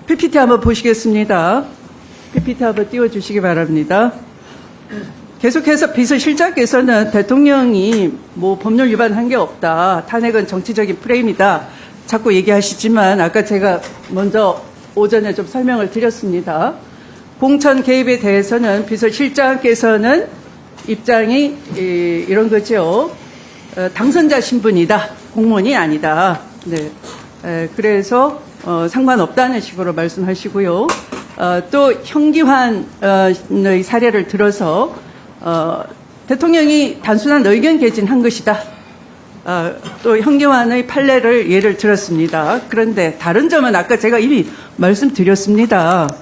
PPT 한번 보시겠습니다. PPT 한번 띄워주시기 바랍니다. 계속해서 비서실장께서는 대통령이 뭐 법률 위반한 게 없다. 탄핵은 정치적인 프레임이다. 자꾸 얘기하시지만 아까 제가 먼저 오전에 좀 설명을 드렸습니다. 공천 개입에 대해서는 비서실장께서는 입장이 이런 거죠. 당선자 신분이다. 공무원이 아니다. 네. 그래서 상관없다는 식으로 말씀하시고요. 또 형기환의 사례를 들어서 대통령이 단순한 의견 개진한 것이다. 또 형기환의 판례를 예를 들었습니다. 그런데 다른 점은 아까 제가 이미 말씀드렸습니다.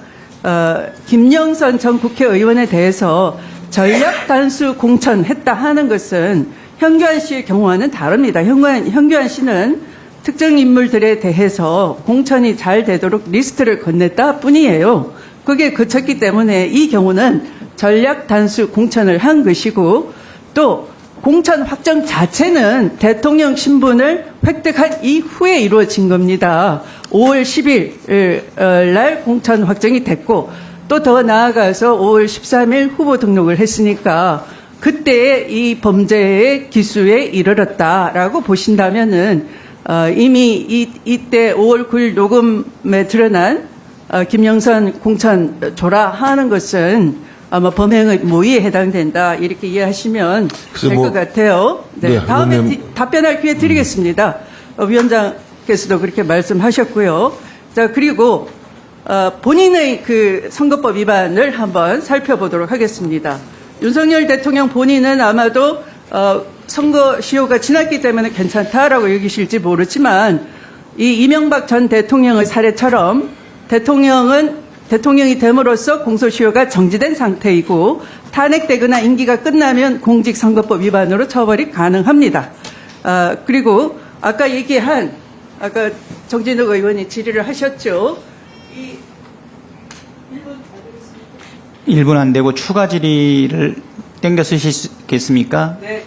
김영선 전 국회의원에 대해서 전략 단수 공천했다 하는 것은 현규환 씨의 경우와는 다릅니다. 현규환 씨는 특정 인물들에 대해서 공천이 잘 되도록 리스트를 건넸다 뿐이에요. 그게 그쳤기 때문에 이 경우는 전략 단수 공천을 한 것이고 또 공천 확정 자체는 대통령 신분을 획득한 이후에 이루어진 겁니다. 5월 10일 날 공천 확정이 됐고 또 더 나아가서 5월 13일 후보 등록을 했으니까 그때 이 범죄의 기수에 이르렀다라고 보신다면은 이미 이때 5월 9일 녹음에 드러난 김영선 공천 조라 하는 것은 아마 범행의 모의에 해당된다 이렇게 이해하시면 될 것 같아요. 네, 다음에 의원님. 답변할 기회 드리겠습니다. 위원장께서도 그렇게 말씀하셨고요. 자 그리고 본인의 그 선거법 위반을 한번 살펴보도록 하겠습니다. 윤석열 대통령 본인은 아마도 선거 시효가 지났기 때문에 괜찮다라고 여기실지 모르지만 이 이명박 전 대통령의 사례처럼 대통령이 됨으로써 공소시효가 정지된 상태이고 탄핵되거나 임기가 끝나면 공직선거법 위반으로 처벌이 가능합니다. 그리고 아까 정진욱 의원이 질의를 하셨죠. 1분 안 되고 추가 질의를 땡겨 쓰시겠습니까? 네.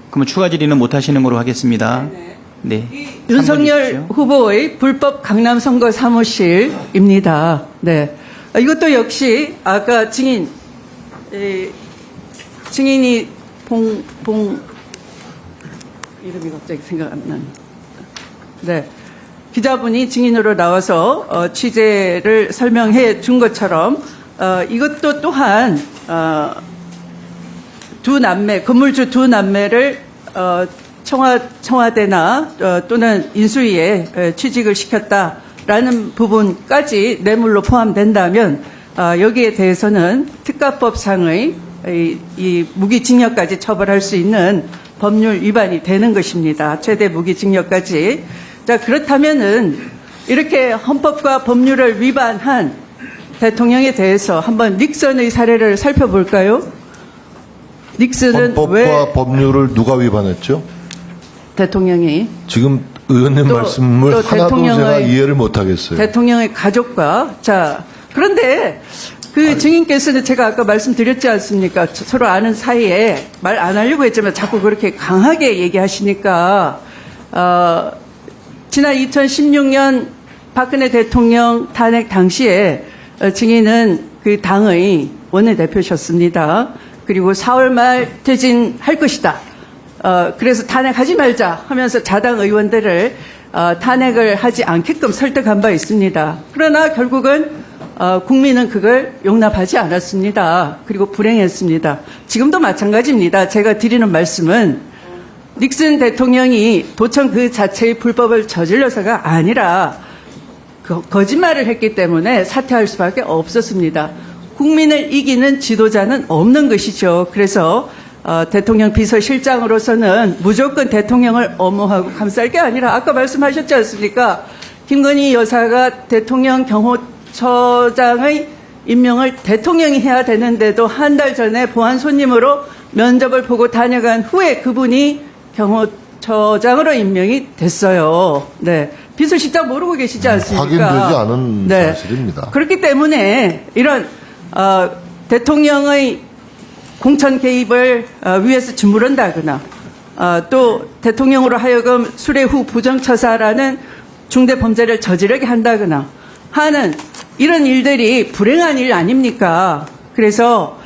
그러면 추가 질의는 못 하시는 걸로 하겠습니다. 네. 네. 윤석열 후보의 불법 강남 선거 사무실입니다. 네. 이것도 역시 아까 증인이 이름이 갑자기 생각 안 나네. 네. 기자분이 증인으로 나와서 취재를 설명해 준 것처럼 이것도 또한 건물주 두 남매를 청와대나 또는 인수위에 취직을 시켰다라는 부분까지 뇌물로 포함된다면 여기에 대해서는 특가법상의 이 무기징역까지 처벌할 수 있는 법률 위반이 되는 것입니다. 최대 무기징역까지. 자 그렇다면은 이렇게 헌법과 법률을 위반한 대통령에 대해서 한번 닉슨의 사례를 살펴볼까요? 닉슨은 헌법과 법률을 누가 위반했죠? 대통령이 지금 의원님 말씀을 하나도 제가 이해를 못하겠어요. 대통령의 가족과 그런데 그 증인께서는 제가 아까 말씀드렸지 않습니까? 서로 아는 사이에 말 안 하려고 했지만 자꾸 그렇게 강하게 얘기하시니까 지난 2016년 박근혜 대통령 탄핵 당시에 증인은 그 당의 원내대표셨습니다. 그리고 4월 말 퇴진할 것이다. 그래서 탄핵하지 말자 하면서 자당 의원들을 탄핵을 하지 않게끔 설득한 바 있습니다. 그러나 결국은 국민은 그걸 용납하지 않았습니다. 그리고 불행했습니다. 지금도 마찬가지입니다. 제가 드리는 말씀은 닉슨 대통령이 도청 그 자체의 불법을 저질러서가 아니라 거짓말을 했기 때문에 사퇴할 수밖에 없었습니다. 국민을 이기는 지도자는 없는 것이죠. 그래서 대통령 비서실장으로서는 무조건 대통령을 엄호하고 감쌀 게 아니라 아까 말씀하셨지 않습니까? 김건희 여사가 대통령 경호처장의 임명을 대통령이 해야 되는데도 한 달 전에 보안 손님으로 면접을 보고 다녀간 후에 그분이 경호처장으로 임명이 됐어요. 네. 비서실장 모르고 계시지 않습니까? 확인되지 않은 사실입니다. 그렇기 때문에 이런 대통령의 공천 개입을 위에서 주무른다거나 또 대통령으로 하여금 수뢰 후 부정처사라는 중대 범죄를 저지르게 한다거나 하는 이런 일들이 불행한 일 아닙니까? 그래서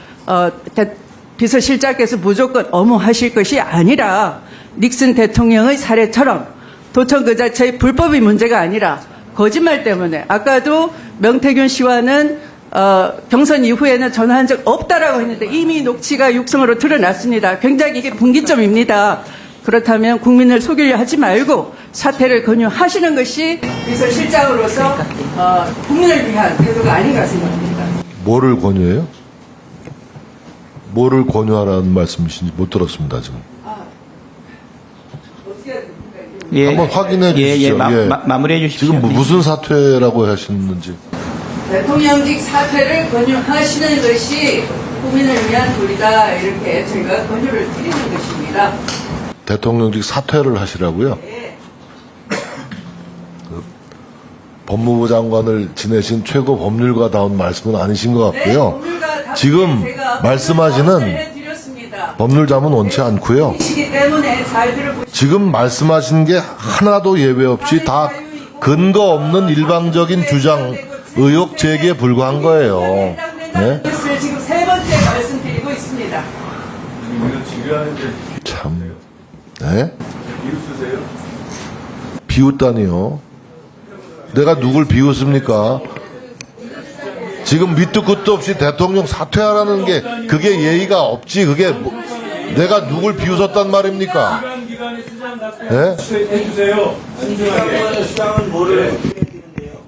비서실장께서 무조건 엄호하실 것이 아니라 닉슨 대통령의 사례처럼 도청 그 자체의 불법이 문제가 아니라 거짓말 때문에 아까도 명태균 씨와는 경선 이후에는 전화한 적 없다라고 했는데 이미 녹취가 육성으로 드러났습니다. 굉장히 이게 분기점입니다. 그렇다면 국민을 속이려 하지 말고 사퇴를 권유하시는 것이 비서실장으로서 국민을 위한 태도가 아닌가 생각합니다. 뭐를 권유해요? 뭐를 권유하라는 말씀이신지 못 들었습니다, 지금. 어떻게 해야 됩니까? 예. 한번 확인해 주시죠. 마무리해 주십시오. 지금 무슨 사퇴라고 하셨는지. 대통령직 사퇴를 권유하시는 것이 국민을 위한 도리다 이렇게 제가 권유를 드리는 것입니다. 대통령직 사퇴를 하시라고요? 네. 법무부 장관을 지내신 최고 법률가다운 말씀은 아니신 것 같고요. 지금 말씀하시는 법률자문 원치 않고요. 지금 말씀하신 게 하나도 예외 없이 다 근거 없는 일방적인 주장, 의혹 제기에 불과한 거예요. 네? 지금 세 번째 말씀드리고 있습니다. 참, 네? 비웃다니요. 내가 누굴 비웃습니까? 지금 밑도 끝도 없이 대통령 사퇴하라는 게 그게 예의가 없지. 그게 내가 누굴 비웃었단 말입니까? 네? 해주세요. 신중하게. 수상은 뭐를 해드리는데요?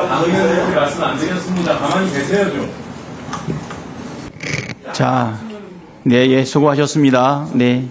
방금 말씀 안 드렸습니다. 가만히 계세요 좀. 자, 네, 예, 수고하셨습니다. 네.